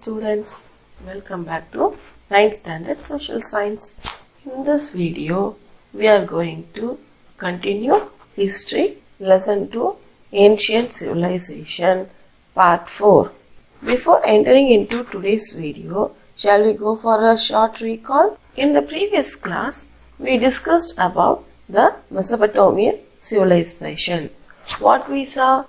students, welcome back to 9th standard social science. In this video, we are going to continue history lesson 2 ancient civilization part 4. Before entering into today's video, shall we go for a short recall? In the previous class, we discussed about the Mesopotamian civilization. What we saw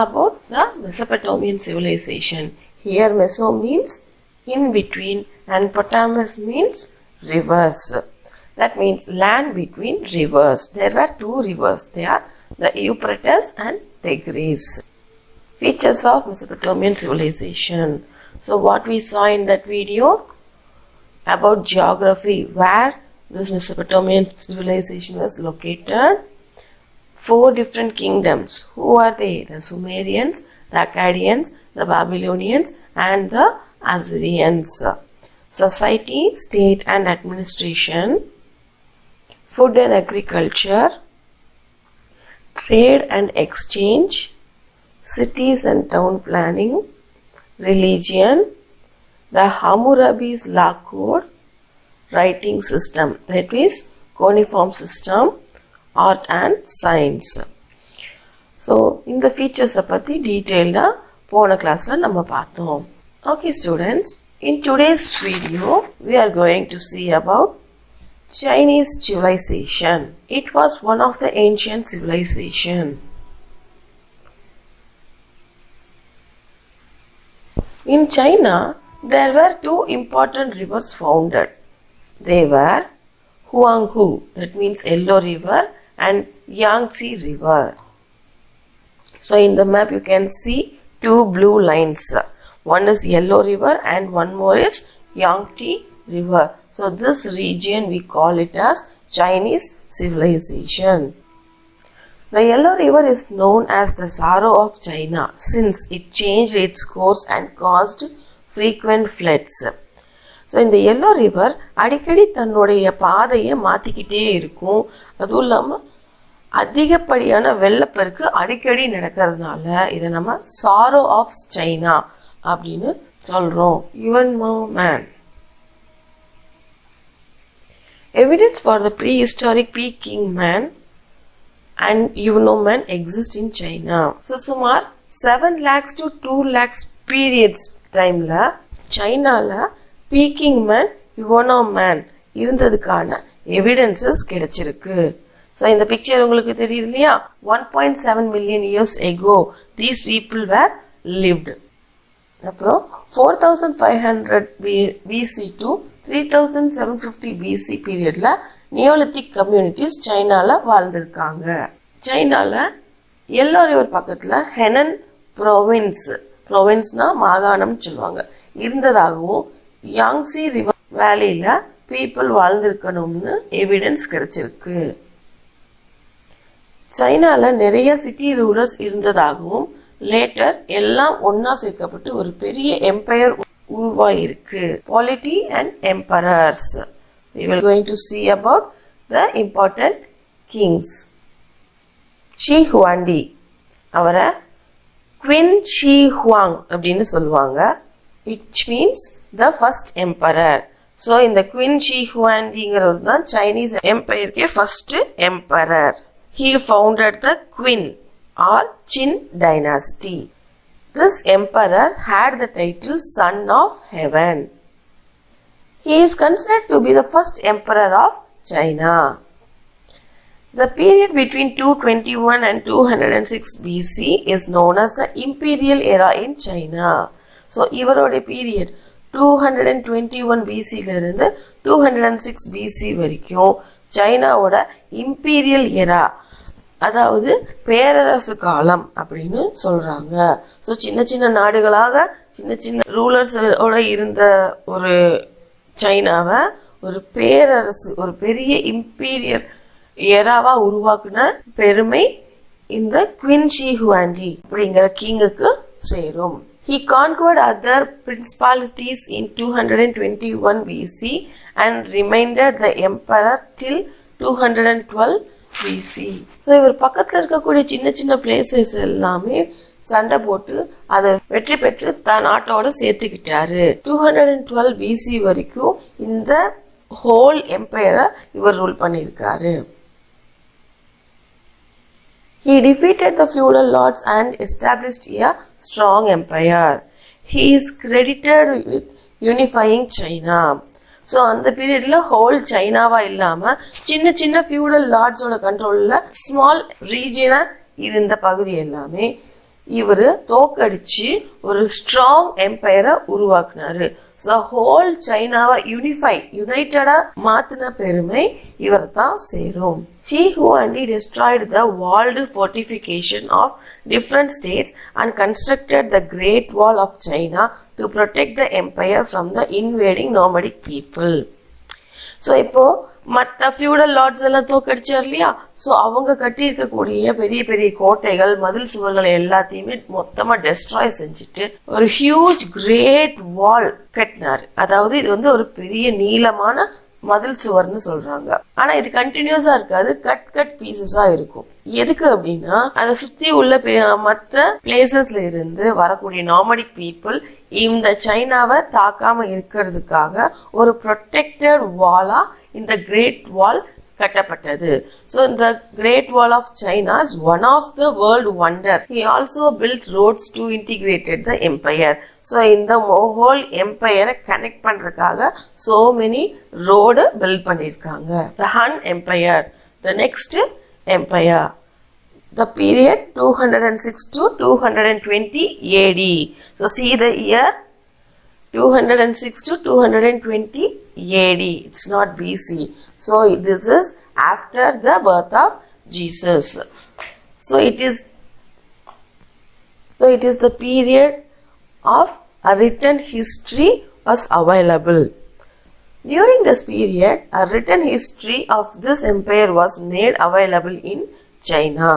about the Mesopotamian civilization. Here Meso means in between and Potamus means rivers. That means land between rivers. There were two rivers. They are the Euphrates and Tigris. Features of Mesopotamian civilization. So what we saw in that video about geography, where this Mesopotamian civilization was located. 4 different kingdoms. Who are they? The Sumerians, the Akkadians, the Babylonians and the Assyrians. Society, state and administration, food and agriculture, trade and exchange, cities and town planning, religion, the Hammurabi's law code, writing system, that is cuneiform system, art and science. So, in the features பத்தி detailed போன classல நம்ம பார்த்தோம். Okay students, in today's video we are going to see about Chinese civilization. It was one of the ancient civilization. In China, there were 2 important rivers founded. They were Huanghu, that means Yellow River, and Yangtze River. So in the map you can see 2 blue lines. One is Yellow River and one more is Yangtze River. So this region we call it as Chinese civilization. The Yellow River is known as the sorrow of China since it changed its course and caused frequent floods. So இந்த Yellow River அடிக்கடி தன்னுடைய பாதையை மாத்திக்கிட்டே இருக்கும். அதுவும் இல்லாமல் அதிகப்படியான வெள்ளப்பெருக்கு அடிக்கடி நடக்கிறதுனால இதை நம்ம சாரோ ஆஃப் சைனா அப்படின்னு சொல்றோம். Even more man. Evidence for the prehistoric pre-king man and Yuno man exist in China. So சுமார் 7 lakhs to 2 lakhs periods timeல சைனால பீக்கிங் மேன் யுவனோ மேன் இருந்ததுக்கான எவிடன்சஸ் கிடைச்சிருக்கு. ஸோ இந்த பிக்சர் உங்களுக்கு தெரியுது இல்லையா? 1.7 million years ago these people were lived. அப்புறம் 4500 BC to 3750 BC பீரியட்ல Neolithic communities சைனால வாழ்ந்திருக்காங்க. சைனால எல்லோ ரிவர் பக்கத்துல ஹெனன் ப்ரோவின்ஸ்னா மாகாணம்னு சொல்லுவாங்க இருந்ததாகவும் யாங்ஸி ரிவர் வேலியில பீப்புள் வாழ்ந்திருக்கணும்னு எவிடன்ஸ் கிடைச்சிருக்கு. சைனால நிறைய சிட்டி ரூலர்ஸ் இருந்ததாகவும் லேட்டர் எல்லாம் ஒன்னா சேர்க்கப்பட்டு ஒரு பெரிய எம்பையர் உருவாயிருக்கு. Polity and emperors. We will going to see about the important kings. Shi Huangdi அவரை குவின் ஷி ஹுவாங் அப்படின்னு சொல்லுவாங்க. Which means the first emperor. So in the Qin Shi Huangdiங்கிறவர் தான் Chinese Empireக்கு first emperor. He founded the Qin or Qin dynasty. This emperor had the title Son of Heaven. He is considered to be the first emperor of China. The period between 221 and 206 BC is known as the Imperial Era in China. So இவரோட period 221 BCல இருந்து 206 BC வரைக்கும் சைனாவோட imperial எரா, அதாவது பேரரசு காலம் அப்படின்னு சொல்றாங்க. So சின்ன சின்ன நாடுகளாக சின்ன சின்ன ரூலர்ஸோட இருந்த ஒரு சைனாவை ஒரு பேரரசு, ஒரு பெரிய இம்பீரியல் எராவா உருவாக்குன பெருமை இந்த குவின் ஷி ஹுவாண்டி அப்படிங்கிற கிங்குக்கு சேரும். He conquered other principalities in 221 BC and remained the emperor till 212 BC. So இவர் பக்கத்துல இருக்கக்கூடிய சின்ன சின்ன பிளேசஸ் எல்லாமே சண்டை போட்டு அதை வெற்றி பெற்று தான் நாட்டோட சேர்த்துக்கிட்டாரு. 212 BC வரைக்கும் இந்த ஹோல் எம்பையரை இவர் ரூல் பண்ணியிருக்காரு. He defeated the feudal lords and established a strong empire. He is credited with unifying China. So அந்த பீரியட்ல ஹோல் சைனாவா இல்லாம சின்ன சின்ன ஃபியூடல் லார்ட்ஸோட கண்ட்ரோல்ல ஸ்மால் ரீஜனா இருந்த பகுதி எல்லாமே இவர் தோக்கடிச்சு ஒரு ஸ்ட்ராங் எம்பையரை உருவாக்குனாரு. ஸோ ஹோல் சைனாவை யுனைட்டடா மாத்தின பெருமை இவர் தான் சேரும். She who only destroyed the walled fortification of different states and constructed the Great Wall of China to protect the empire from the invading nomadic people. So இப்போ மற்ற ஃபியூடல் லார்ட்ஸ் எல்லாம் தோக்கடிச்சார் இல்லையா, so அவங்க கட்டி இருக்கக்கூடிய பெரிய பெரிய கோட்டைகள் மதில் சுவர்களை எல்லாத்தையுமே மொத்தமா டெஸ்ட்ராய் செஞ்சுட்டு ஒரு ஹியூஜ் கிரேட் வால் கட்டினாரு. அதாவது இது வந்து ஒரு பெரிய நீளமான மதில் சுவர்னு சொல்றாங்க. ஆனா இது கண்டினியூஸா இருக்காது, கட் பீசஸா இருக்கும். எதுக்கு அப்படின்னா அதை சுத்தி உள்ள மற்ற பிளேசஸ்ல இருந்து வரக்கூடிய நாமடிக் பீப்புள் இந்த சைனாவை தாக்காம இருக்கிறதுக்காக ஒரு ப்ரொடெக்டட் வாலா இந்த கிரேட் வால் கட்டப்பட்டது. So the Great Wall of China is one of the world wonder. He also built roads to integrated the empire. So in the whole empire connect பண்றதுக்காக so many road build பண்ணிருக்காங்க. The Han Empire, the next empire, the period 206 to 220 AD. So see the year 206 to 220 AD. It's not BC. So this is after the birth of Jesus. So it is the period of a written history was available. During this period, a written history of this empire was made available in China.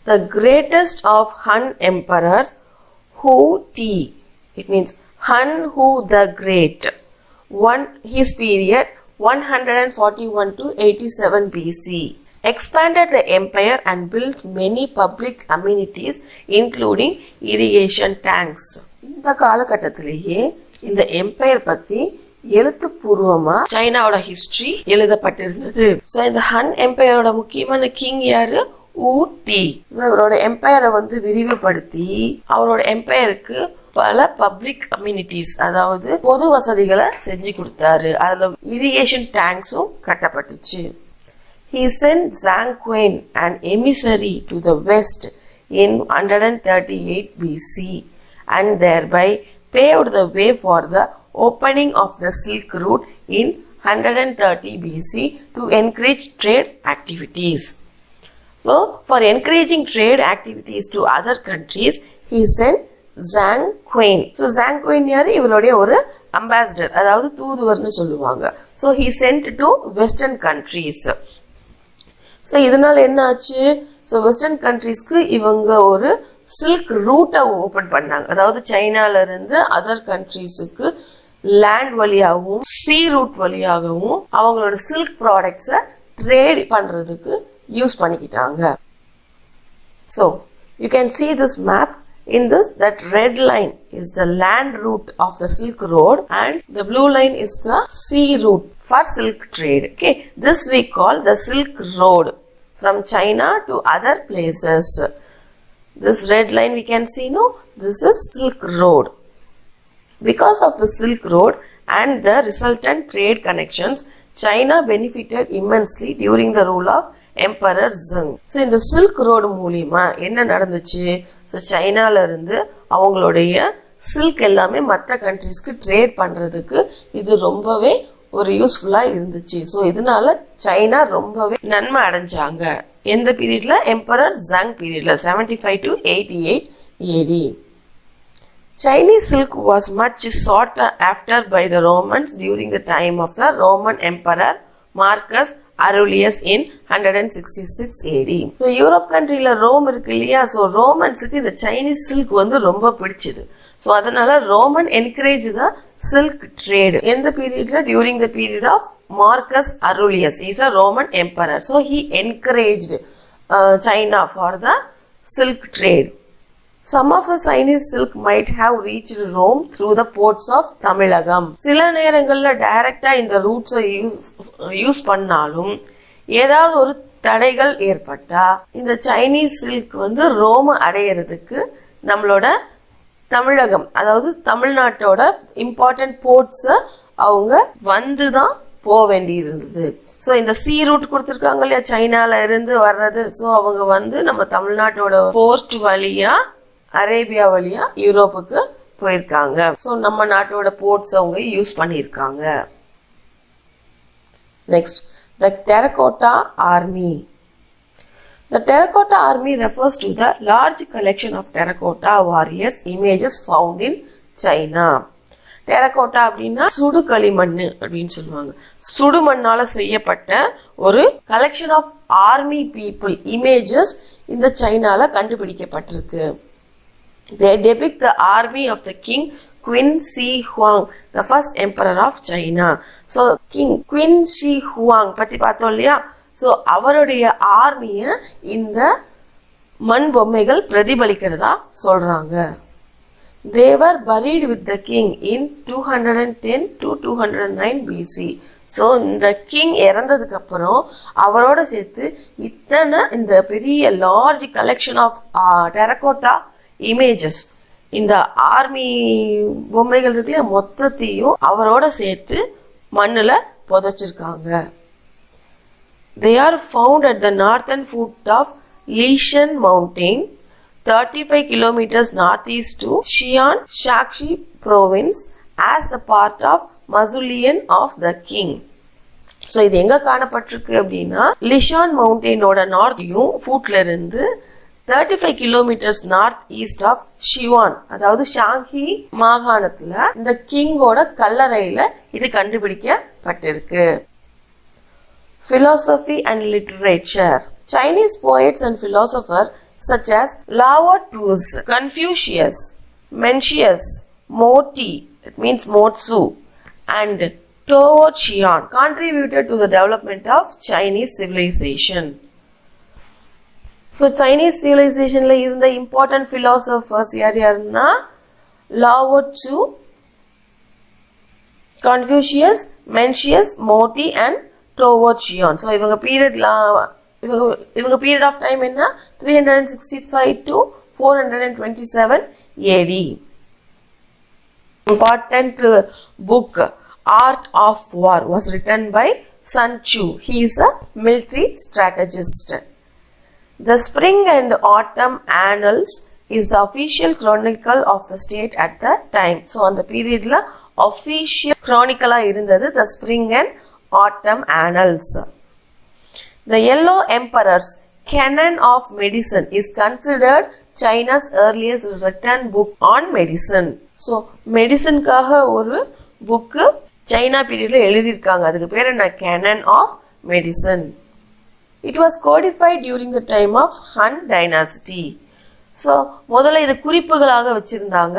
The greatest of Han emperors, Hu Ti, it means Han Hu the Great, his period 141 to 87 BC, expanded the empire and built many public amenities including irrigation tanks. இந்த காலகட்டத்திலேயே இந்த empire பத்தி எழுத்துப்பூர்வமா சைனாவோட history எழுதப்பட்டிருந்தது. So இந்த ஹன் எம்பையரோட முக்கியமான king யாரு? ஊட்டி. அவரோட எம்பையரை வந்து விரிவுபடுத்தி அவரோட எம்பையருக்கு பல பப்ளிக் அம்யூனிட்டிஸ் அதாவது பொது வசதிகளை செஞ்சு கொடுத்தாரு. அதுல irrigation டேங்க்ஸும் கட்டப்பட்டுச்சு. He sent Zhang Quan, an emissary to the west in 138 BC and thereby paved the way for the opening of the Silk Route in 130 BC to encourage trade activities. So, for encouraging trade activities to other countries, he sent Zhang Quan. So Zhang Quan யாரு? இவருடைய ஒரு ambassador, அதாவது தூதுவர்னு சொல்லுவாங்க. So he sent to western countries. So இதனால என்ன ஆச்சு? So western countriesக்கு இவங்க ஒரு சில்க் ரூட்டை ஓபன் பண்ணாங்க. அதாவது சைனால இருந்து அதர் கண்ட்ரீஸுக்கு லேண்ட் வழியாகவும் சீ ரூட் வழியாகவும் அவங்களோட சில்க் ப்ராடக்ட்ஸை ட்ரேட் பண்றதுக்கு யூஸ் பண்ணிக்கிட்டாங்க. So you can see this map. In this, that red line is the land route of the Silk Road and the blue line is the sea route for silk trade. Okay, this we call the Silk Road from China to other places. This red line we can see, no, this is Silk Road. Because of the Silk Road and the resultant trade connections, China benefited immensely during the rule of Emperor Zheng. So இந்த silk road மூலியமா என்ன நடந்துச்சு? So சைனால இருந்து அவங்களுடைய silk எல்லாமே மற்ற கண்ட்ரீஸ்க்கு trade பண்றதுக்கு இது ரொம்பவே ஒரு யூஸ்ஃபுல்லா இருந்துச்சு. ஸோ இதனால சைனா ரொம்பவே நன்மை அடைஞ்சாங்க. எந்த பீரியட்ல? எம்பரர் ஜங் பீரியட்ல 75 to 88 AD. Chinese silk was much sought after by the Romans during the time of the Roman Emperor Marcus Aurelius in 166 AD. So Europe கண்ட்ரில ரோம் இருக்கு இல்லையா, ஸோ ரோமன்ஸுக்கு இந்த சைனீஸ் சில்க் வந்து ரொம்ப பிடிச்சது. ஸோ அதனால Roman encourage the silk trade. எந்த பீரியட்ல? During the period of Marcus Aurelius. Is a Roman emperor. So he encouraged China for the silk trade. Some of the Chinese silk might have reached Rome through the ports of Tamilagam. சில நேரங்கள்ல டைரக்டா இந்த ரூட்ஸை use பண்ணாலும் ஏதாவது ஒரு தடைகள் ஏற்பட்டா இந்த சைனீஸ் சில்க் ரோம் அடையிறதுக்கு நம்மளோட தமிழகம், அதாவது தமிழ்நாட்டோட இம்பார்ட்டன்ட் போர்ட்ஸ் அவங்க வந்துதான் போக வேண்டி இருந்தது. ஸோ இந்த சி ரூட் கொடுத்துருக்காங்க இல்லையா, சைனால இருந்து வர்றது. ஸோ அவங்க நம்ம தமிழ்நாட்டோட போர்ட் வழியா அரேபியா வழியா யூரோப்புக்கு போயிருக்காங்க. ஸோ நம்ம நாட்டோட போர்ட்ஸ் அவங்க யூஸ் பண்ணியிருக்காங்க. Next, the Terracotta Army. The Terracotta Army refers to the large collection of terracotta warriors images found in China. Terracotta அப்படின்னா சுடு களிமண் அப்படின்னு சொல்லுவாங்க. சுடு மண்ணால செய்யப்பட்ட ஒரு collection of army people images இந்த சைனால கண்டுபிடிக்கப்பட்டிருக்கு. They depict the army of the king Qin Shi Huang, the first emperor of China. So king Qin Shi Huang பத்தி பார்த்தோம் இல்லையா. ஸோ அவருடைய ஆர்மிய இந்த மண் பொம்மைகள் பிரதிபலிக்கிறதா சொல்றாங்க. They were buried with the king in 210 to 209 BC. So இந்த king இறந்ததுக்கு அப்புறம் அவரோட சேர்த்து இத்தனை இந்த பெரிய large collection of terracotta images, இந்த ஆர்மி பொம்மைகள் இருக்குல்ல, மொத்தத்தையும் அவரோட சேர்த்து மண்ணுல புதைச்சிருக்காங்க. They are found at the northern foot of Lishan Mountain, 35 kilometers northeast to Xi'an, Shaanxi province, as the part of mausoleum of the king. So இது எங்க காணப்பட்டிருக்கு அப்படின்னா லிஷான் மவுண்டெயினோட நார்த்தையும் ஃபுட்ல இருந்து 35 கிலோமீட்டர்ஸ் நார்த் ஈஸ்ட் ஆஃப் ஷிவான், அதாவது ஷாங்கி மாகாணத்துல இந்த கிங்கோட கல்லறையில இது கண்டுபிடிக்கப்பட்டிருக்கு. Philosophy and literature. Chinese poets and philosophers such as Lao Tzu, Confucius, Mencius, Moti, it means Motsu, and Tao Chian contributed to the development of Chinese civilization. So Chinese civilization la irundha important philosophers yarna Lao Tzu, Confucius, Mencius, Moti and Tao Chian. So இவங்க period of time என்ன 365 to 427 AD. Important book Art of War was written by Sun Tzu. He is a military strategist. The Spring and Autumn Annals is the official chronicle of the state at the time. So on the period la official chronicle இருந்தது the Spring and Autumn Annals. The Yellow Emperor's Canon of Medicine is considered China's earliest written book on medicine. So மெடிசனுக்காக ஒரு book China பீரியட்ல எழுதியிருக்காங்க. அதுக்கு பேர் என்ன? Canon of Medicine. It was codified during the time of Han Dynasty. So முதல்ல இது குறிப்புகளாக வச்சிருந்தாங்க.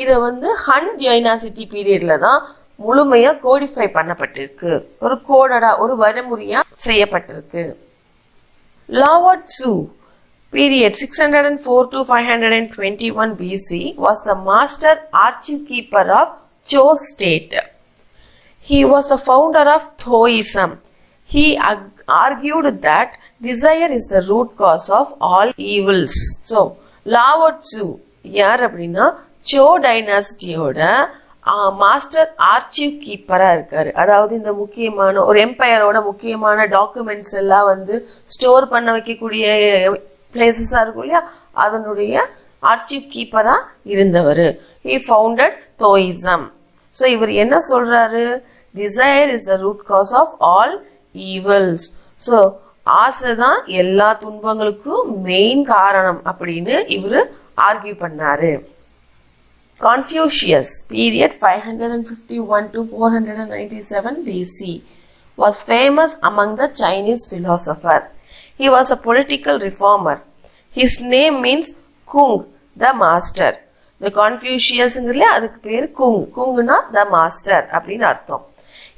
இதை ஹன் டைனாசிட்டி பீரியட்ல தான் முழுமையா கோடிஃபை பண்ணப்பட்டிருக்கு. ஒரு கோடடா, ஒரு வரைமுறையா செய்யப்பட்டிருக்கு. Lao Tzu period 604 to 521 BC was the master archive keeper of Zhou state. He was the founder of Taoism. He argued that desire is the root cause of all evils. So Lao Tzu யார் அப்படின்னா Zhou டைனாசிட்டியோட master archive கீப்பரா இருக்காரு. அதாவது இந்த முக்கியமான ஒரு எம்பையரோட முக்கியமான documents எல்லாம் store பண்ண வைக்கக்கூடிய பிளேசஸா இருக்கும் இல்லையா, அதனுடைய ஆர்ச்சிவ் கீப்பரா இருந்தவர். He founded Taoism. ஸோ இவர் என்ன சொல்றாரு? Desire is the root cause of all evils. So ஆசை தான் எல்லா துன்பங்களுக்கும் மெயின் காரணம் அப்படின்னு இவரு ஆர்கியூ பண்ணாரு. Confucius period 551 to 497 BC was famous among the Chinese philosophers. He was a political reformer. His name means Kung, the master. The Confuciusங்கிறதுல அதுக்கு பேர் Kung. குங்னா the master அப்படின்னு அர்த்தம்.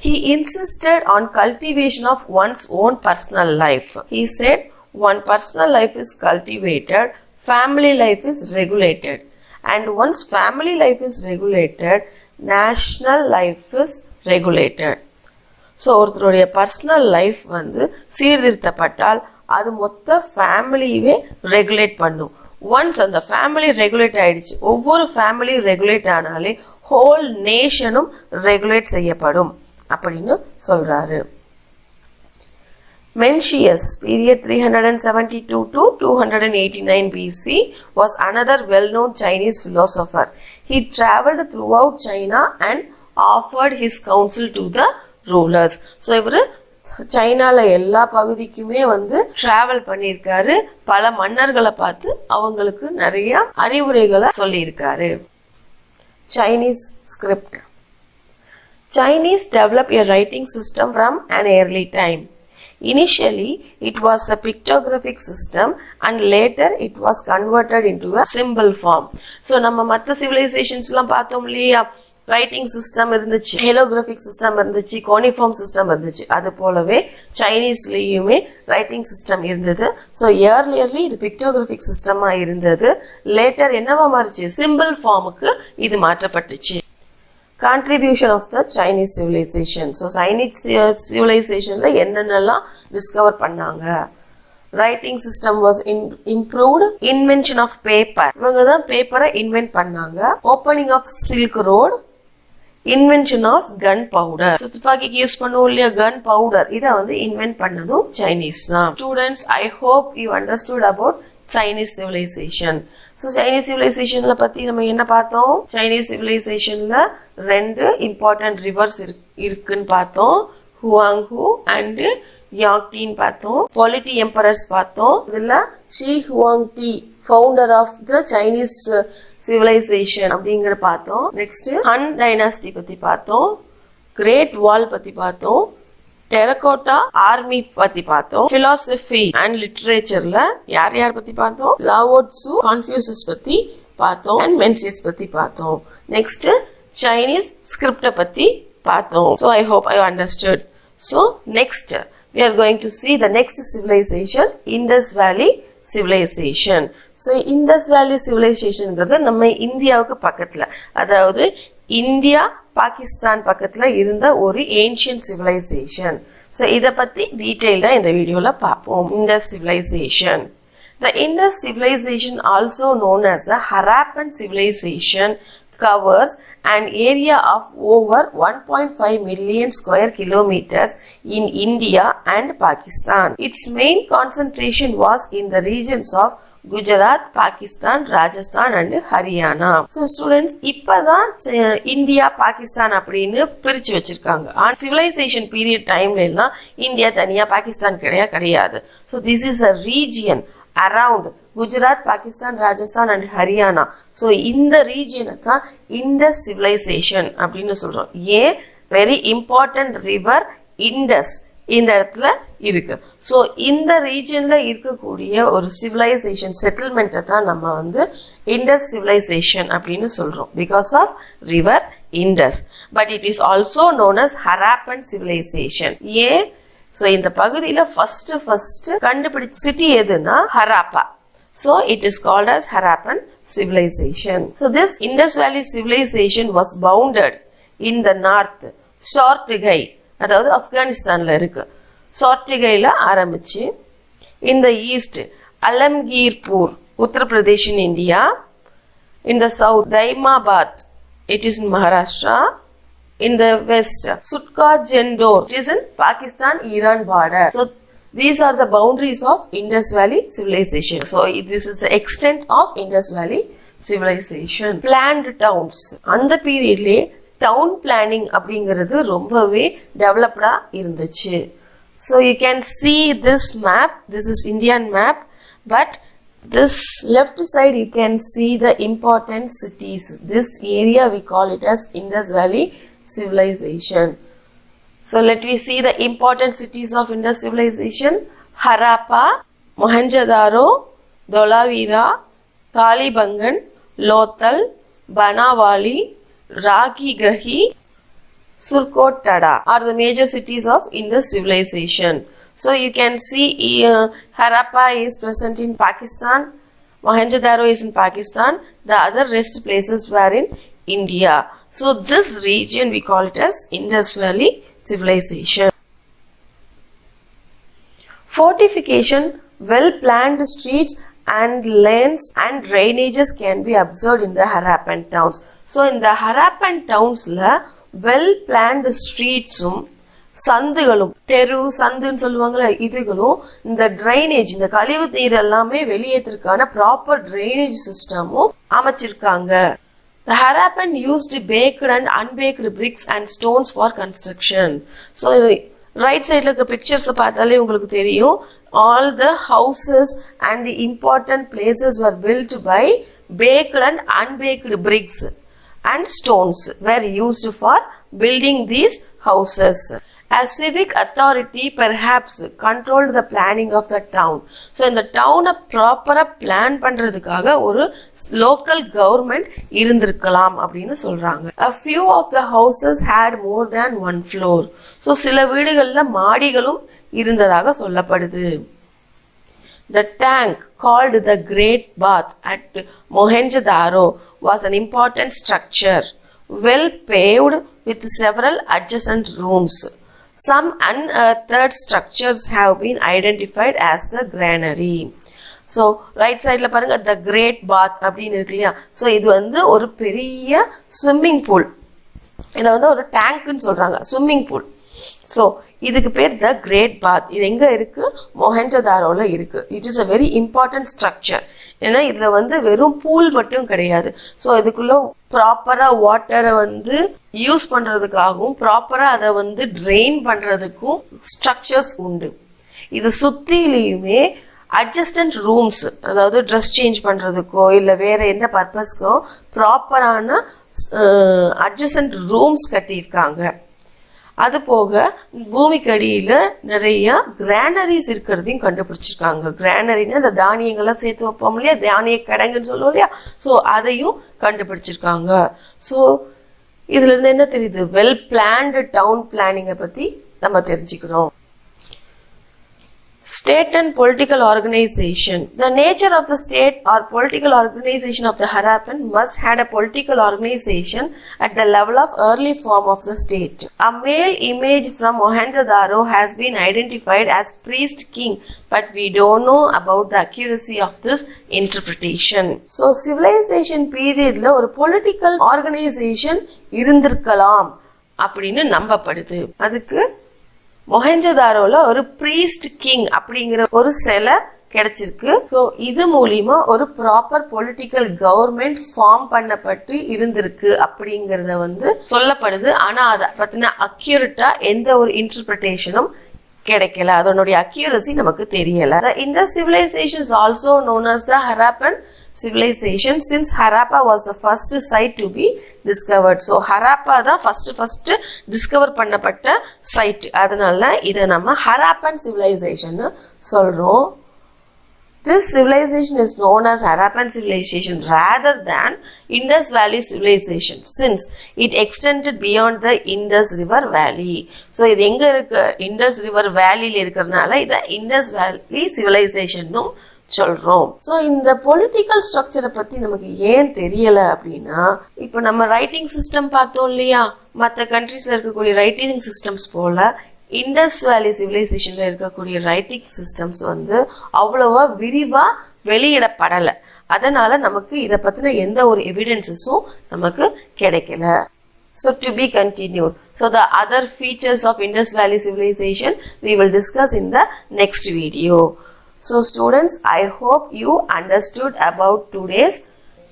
He insisted on cultivation of one's own personal life. He said one personal life is cultivated family life is regulated. And once family life is regulated, national life is regulated. So ஒருத்தருடைய personal life வந்து சீர்திருத்தப்பட்டால் அது மொத்த ஃபேமிலியவே regulate பண்ணும். Once அந்த family regulate ஆயிடுச்சு, ஒவ்வொரு family regulate ஆனாலே whole நேஷனும் regulate செய்யப்படும் அப்படின்னு சொல்றாரு. Mencius, period 372 to 289 BC, was another well-known Chinese philosopher. He traveled throughout China and offered his counsel to the rulers. So இவரு சைனால எல்லா பகுதிக்குமே வந்து டிராவல் பண்ணியிருக்காரு, பல மன்னர்களை பார்த்து அவங்களுக்கு நிறைய அறிவுரைகளை சொல்லியிருக்காரு. Chinese script. Chinese developed a writing system from an early time. Initially, it was a pictographic system and later it was converted into a symbol form. So, நம்ம மற்ற civilizations-லாம் பார்த்தோம் இல்லையா, ரைட்டிங் சிஸ்டம் இருந்துச்சு, ஹெலோகிராஃபிக் சிஸ்டம் இருந்துச்சு, கோனிஃபார்ம் சிஸ்டம் இருந்துச்சு. அது போலவே சைனீஸ்லேயுமே writing system இருந்தது. ஸோ இயர்லியர்லி இது பிக்டோகிராஃபிக் சிஸ்டமாக இருந்தது. லேட்டர் என்னவா மாறிச்சு, சிம்பிள் ஃபார்முக்கு இது மாற்றப்பட்டுச்சு. Contribution of the Chinese civilization. So Chinese civilizationல என்னென்னலாம் டிஸ்கவர் பண்ணாங்க. Writing system was improved. Invention of paper, இவங்க தான் பேப்பரை இன்வென்ட் பண்ணாங்க. Opening of silk road. Invention of gun powder, துப்பாக்கிக்கு யூஸ் பண்ணுவோம் இல்லையா கன் பவுடர், இதை வந்து இன்வென்ட் பண்ணதும் சைனீஸ் தான். Students, I hope you understood about Chinese civilization. So Chinese சிவிலைசேஷன்ல பத்தி நம்ம என்ன பார்த்தோம், சைனீஸ் சிவிலைசேஷன்ல 2 இம்பார்ட்டன்ட் ரிவர்ஸ் இருக்குன்னு பார்த்தோம். ஹுவாங்ஹூ அண்ட் யாக்டின்னு பார்த்தோம். பொலிட்டி எம்பரர்ஸ் பார்த்தோம். இதுல Shi Huangdi founder of the Chinese civilization அப்படிங்கிற பார்த்தோம். நெக்ஸ்ட் ஹன் டைனாஸ்டி பத்தி பார்த்தோம். கிரேட் வால் பத்தி பார்த்தோம். டெரகோட்டா ஆர்மி பத்தி பார்த்தோம். பிலாசபி அண்ட் லிட்டரேச்சர்ல யார் யார் பத்தி பார்த்தோம், லாவோ ட்சூ, கான்ஃபியூசியஸ் பத்தி பார்த்தோம் அண்ட் மென்சியஸ் பத்தி பார்த்தோம். நெக்ஸ்ட் சைனீஸ் ஸ்கிரிப்ட பத்தி பார்த்தோம். So I hope I understood. So next we are going to see the next civilization, Indus Valley civilization. So Indus Valley civilizationங்கிறது நம்ம இந்தியாவுக்கு பக்கத்துல, அதாவது இந்தியா பாகிஸ்தான் பக்கத்துல இருந்த ஒரு ஏன்ஷியன்ட் சிவிலைசேஷன். ஸோ இதை பத்தி டீட்டெயில்டா இந்த வீடியோல பார்ப்போம். Indus civilization. The Indus civilization, also known as the Harappan civilization, covers an area of over 1.5 million square kilometers in India and Pakistan. Its main concentration was in the regions of Gujarat, Pakistan, Rajasthan and Haryana. So students, இப்பதான் India Pakistan அப்படின்னு பிரிச்சு வச்சிருக்காங்க. On civilisation period டைம்ல எல்லாம் India தனியா பாகிஸ்தான் கிடையாது. So this is a region around Gujarat, Pakistan, Rajasthan and Haryana. So இந்த ரீஜியனை தான் இண்டஸ் சிவிலைசேஷன் அப்படின்னு சொல்றோம். ஏன், வெரி இம்பார்ட்டன்ட் ரிவர் இண்டஸ் இந்த இடத்துல இருக்கு. ஸோ இந்த ரீஜன்ல இருக்கக்கூடிய ஒரு சிவிலைசேஷன் செட்டில்மெண்ட்டை தான் நம்ம வந்து இண்டஸ் சிவிலைசேஷன் அப்படின்னு சொல்றோம், because of river Indus. But it is also known as Harappan civilization. ஏன், ஸோ இந்த பகுதியில் ஃபர்ஸ்ட் கண்டுபிடிச்ச சிட்டி எதுன்னா Harappa. So it is called as Harappan civilization. So this Indus Valley civilization was bounded in the north, Sortigai, அதாவது ஆப்கானிஸ்தான்ல இருக்கு, சோர்டிகைல ஆரம்பிச்சு. In the east, Alamgirpur, Uttar Pradesh in India. In the south, Daimabad, it is in Maharashtra. In the west, Sutka Jendor, it is in Pakistan-Iran border. So these are the boundaries of Indus Valley civilization. So this is the extent of Indus Valley civilization. Planned towns. அந்த பீரியட்லே down planning அப்படிங்கிறது ரொம்பவே டெவலப்டா இருந்துச்சு. So you can see this map. This is Indian map, but this left side you can see the important cities. This area we call it as Indus Valley civilization. So let me see the important cities of Indus civilization. Harappa, Mohenjo-daro, Dholavira, Kalibangan, Lothal, Banawali, Rajagahi, Surkotada are the major cities of Indus civilization. So you can see Harappa is present in Pakistan, Mohenjo-daro is in Pakistan. The other rest places were in India. So this region we call it as Indus Valley civilization. Fortification, well-planned streets and lanes and drainages can be observed in the Harappan towns. So in the Harappan towns la well-planned streets சந்துகளும் தெரு சந்துன்னு சொல்லுவாங்கல்ல இதுகளும் இந்த drainage இந்த கழிவு நீர் எல்லாமே வெளியேற்றதுக்கான proper drainage சிஸ்டமும் அமைச்சிருக்காங்க. The Harappan used baked and unbaked bricks and stones for construction. So right சைடில் இருக்க பிக்சர்ஸை பார்த்தாலே உங்களுக்கு தெரியும். All the houses and the important places were built by baked and unbaked bricks and stones were used for building these houses. A civic authority perhaps controlled the planning of the town. So இந்த டவுனை ப்ராப்பரா plan பண்றதுக்காக ஒரு local government இருந்திருக்கலாம் அப்படின்னு சொல்றாங்க. A few of the houses had more than one floor. So சில வீடுகள்ல மாடிகளும் இருந்ததாக சொல்லப்படுது. The tank called the Great Bath at Mohenjo-daro was an important structure, well paved with several adjacent rooms. Some unearthed structures have been identified as the granary. So right sideல பாருங்க the Great Bath அப்படின்னு இருக்கு இல்லையா. So இது வந்து ஒரு பெரிய swimming pool. இதை வந்து ஒரு டேங்க்னு சொல்றாங்க, ஸ்விம்மிங் பூல். ஸோ இதுக்கு பேர் த கிரேட் பாத். இது எங்க இருக்கு? மொஹெஞ்சோதாரோல இருக்கு. It is a very important structure. ஏன்னா இதுல வந்து வெறும் பூல் மட்டும் கிடையாது. ஸோ இதுக்குள்ள ப்ராப்பரா வாட்டரை வந்து யூஸ் பண்றதுக்காகவும் ப்ராப்பரா அதை வந்து ட்ரெயின் பண்றதுக்கும் ஸ்ட்ரக்சர்ஸ் உண்டு. இது சுத்திலையுமே அட்ஜஸ்டன்ட் ரூம்ஸ், அதாவது ட்ரெஸ் சேஞ்ச் பண்றதுக்கோ இல்லை வேற என்ன பர்பஸ்க்கோ ப்ராப்பரான அட்ஜஸ்டன்ட் ரூம்ஸ் கட்டியிருக்காங்க. அது போக பூமிக்கடியில நிறைய கிரானரிஸ் இருக்கிறதையும் கண்டுபிடிச்சிருக்காங்க. கிரானரின்னா இந்த தானியங்கள்லாம் சேர்த்து வைப்போம் இல்லையா, தானிய கிடங்குன்னு சொல்லுவோம் இல்லையா. ஸோ அதையும் கண்டுபிடிச்சிருக்காங்க. ஸோ இதுல இருந்து என்ன தெரியுது? வெல் பிளான்டு டவுன் பிளானிங்கை பத்தி நம்ம தெரிஞ்சுக்கிறோம். State and political organization. The nature of the state or political organization of the Harappan must had a political organization at the level of early form of the state. A male image from Mohenjo-daro has been identified as priest king, but we don't know about the accuracy of this interpretation. So civilization periodல ஒரு political organization இருந்திருக்கலாம் அப்படின்னு நம்பப்படுது. அதுக்கு மொஹெஞ்சோதாரோல ஒரு priest king அப்படிங்கிற ஒரு சிலை கிடைச்சிருக்கு. So இது மூலியமா ஒரு ப்ராப்பர் பொலிட்டிக்கல் கவர்மெண்ட் ஃபார்ம் பண்ணப்பட்டு இருந்திருக்கு அப்படிங்கறத வந்து சொல்லப்படுது. ஆனா அதை பத்தின அக்யூரேட்டா எந்த ஒரு இன்டர்பிரிட்டேஷனும் கிடைக்கல. அதனுடைய அக்யூரசி நமக்கு தெரியல. The Indus civilization is also known as the Harappan civilization since Harappa was the first site to be discovered. So Harappa தான் first டிஸ்கவர் பண்ணப்பட்ட சைட். அதனால இதை நம்ம Harappan civilization சொல்றோம். This civilization is known as Harappan civilization rather than Indus Valley civilization since it extended beyond the Indus River Valley. So இது எங்க இருக்கு? Indus River Valley இருக்கிறதுனால இதை Indus Valley civilization சொல்றோம். ஸோ இந்த பொலிட்டிக்கல் ஸ்ட்ரக்சரை பத்தி நமக்கு ஏன் தெரியல அப்படின்னா, இப்போ நம்ம ரைட்டிங் சிஸ்டம் பார்த்தோம் இல்லையா, மற்ற கண்ட்ரீஸ்ல இருக்கக்கூடிய ரைட்டிங் சிஸ்டம்ஸ் போல இண்டஸ் வேலி சிவிலைசேஷன்ல இருக்கக்கூடிய ரைட்டிங் சிஸ்டம்ஸ் வந்து அவ்வளவா விரிவா வெளியிடப்படலை. அதனால நமக்கு இதை பத்தின எந்த ஒரு எவிடன்சஸும் நமக்கு கிடைக்கல. So to be continued. So the other features of Indus Valley civilization we will discuss in the next video. So students, I hope you understood about today's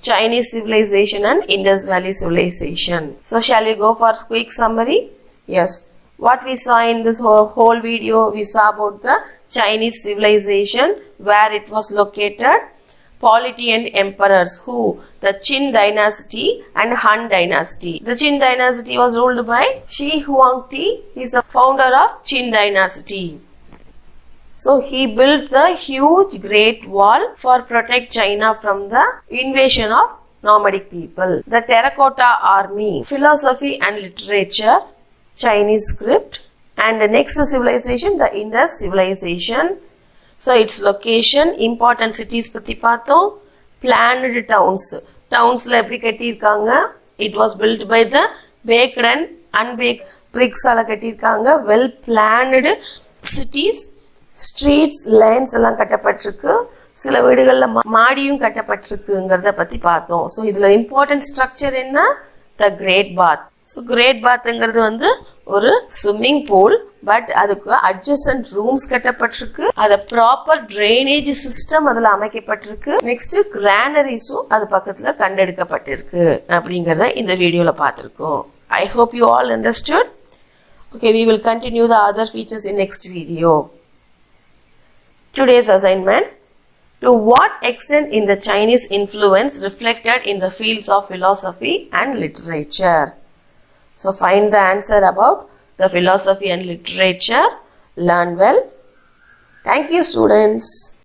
Chinese civilization and Indus Valley civilization. So shall we go for a quick summary? Yes. What we saw in this whole video, we saw about the Chinese civilization, where it was located, polity and emperors, who the Qin dynasty and Han dynasty. The Qin dynasty was ruled by Shi Huangdi. He is the founder of Qin dynasty. So he built the huge Great Wall for protect China from the invasion of nomadic people. The Terracotta Army, philosophy and literature, Chinese script, and the next civilization, the Indus civilization. So its location, important cities பத்தி பார்த்தோம், planned towns. Townsல எப்படி கட்டியிருக்காங்க? It was built by the baked and unbaked bricks ஆல கட்டியிருக்காங்க. Well planned cities, streets, lanes எல்லாம் கட்டப்பட்டிருக்கு. சில வீடுகள்ல மாடியும் கட்டப்பட்டிருக்குங்கிறத பத்தி பார்த்தோம். ஸோ இதுல இம்பார்ட்டன்ட் ஸ்ட்ரக்சர் என்ன? The great bath. So great பாத்ங்கிறது வந்து ஒரு ஸ்விம்மிங் பூல், பட் அதுக்கு அட்ஜசன்ட் ரூம்ஸ் கட்டப்பட்டிருக்கு. அது ப்ராப்பர் ட்ரைனேஜ் சிஸ்டம் அதுல அமைக்கப்பட்டிருக்கு. நெக்ஸ்ட் கிரானரிஸும் அது பக்கத்துல கண்டெடுக்கப்பட்டிருக்கு அப்படிங்கறத இந்த வீடியோல பார்த்திருக்கோம். I hope you all understood. Okay, we will continue the other features in next video. Today's assignment: to what extent in the Chinese influence reflected in the fields of philosophy and literature? So find the answer about the philosophy and literature. Learn well. Thank you, students.